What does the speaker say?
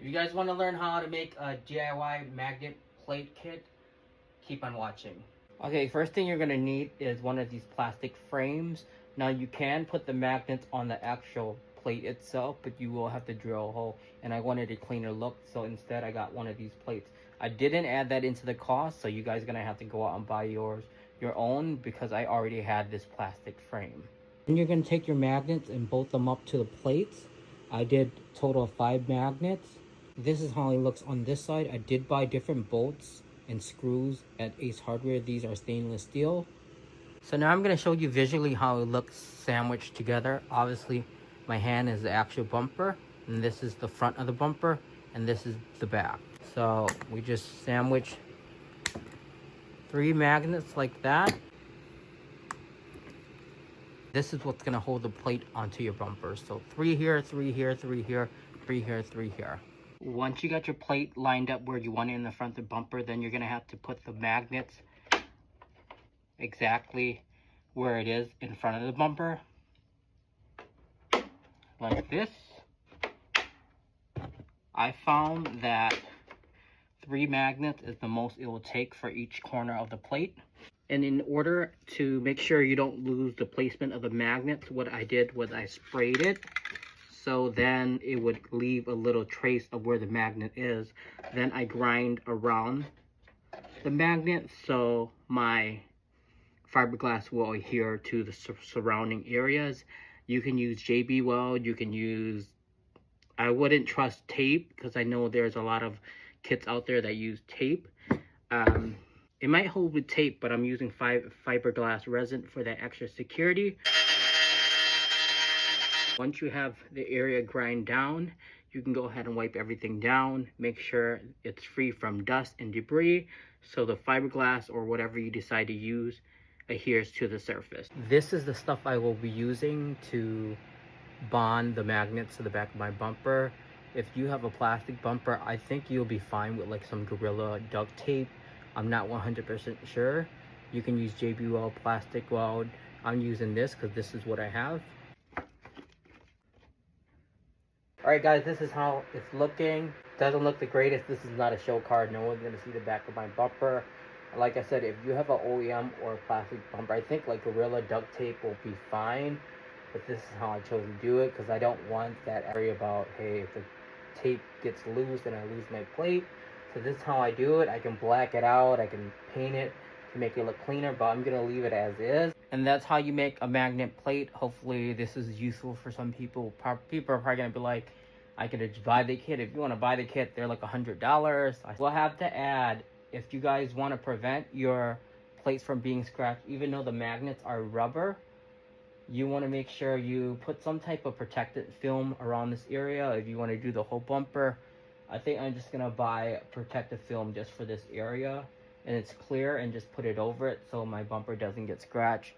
If you guys want to learn how to make a DIY magnet plate kit, keep on watching. Okay, first thing you're gonna need is one of these plastic frames. Now you can put the magnets on the actual plate itself, but you will have to drill a hole, and I wanted a cleaner look, so instead I got one of these plates. I didn't add that into the cost, so you guys are gonna have to go out and buy your own, because I already had this plastic frame. Then you're gonna take your magnets and bolt them up to the plates. I did total of 5 magnets. This is how it looks on this side. I did buy different bolts and screws at Ace Hardware. These are stainless steel. So now I'm going to show you visually how it looks sandwiched together. Obviously, my hand is the actual bumper, and this is the front of the bumper, and this is the back. So we just sandwich 3 magnets like that. This is what's going to hold the plate onto your bumper. So 3 here, 3 here, 3 here, 3 here, 3 here. Once you got your plate lined up where you want it in the front of the bumper, then you're going to have to put the magnets exactly where it is in front of the bumper. Like this. I found that 3 magnets is the most it will take for each corner of the plate. And in order to make sure you don't lose the placement of the magnets, what I did was I sprayed it, so then it would leave a little trace of where the magnet is. Then I grind around the magnet so my fiberglass will adhere to the surrounding areas. You can use JB Weld, you can use, I wouldn't trust tape because I know there's a lot of kits out there that use tape. It might hold with tape, but I'm using fiberglass resin for that extra security. Once you have the area grind down, you can go ahead and wipe everything down. Make sure it's free from dust and debris, so the fiberglass or whatever you decide to use adheres to the surface. This is the stuff I will be using to bond the magnets to the back of my bumper. If you have a plastic bumper, I think you'll be fine with like some Gorilla duct tape. I'm not 100% sure. You can use JB Weld, plastic weld. I'm using this because this is what I have. Alright guys, this is how it's looking. Doesn't look the greatest. This is not a show card. No one's going to see the back of my bumper. Like I said, if you have an OEM or a plastic bumper, I think like Gorilla duct tape will be fine. But this is how I chose to do it because I don't want that area about, hey, if the tape gets loose and I lose my plate. So this is how I do it. I can black it out, I can paint it to make it look cleaner, but I'm gonna leave it as is. And that's how you make a magnet plate. Hopefully this is useful for some people. People are probably gonna be like, I could just buy the kit. If you want to buy the kit, they're like $100. I will have to add, if you guys want to prevent your plates from being scratched, even though the magnets are rubber, you want to make sure you put some type of protective film around this area. If you want to do the whole bumper, I think I'm just gonna buy protective film just for this area, and it's clear, and just put it over it so my bumper doesn't get scratched.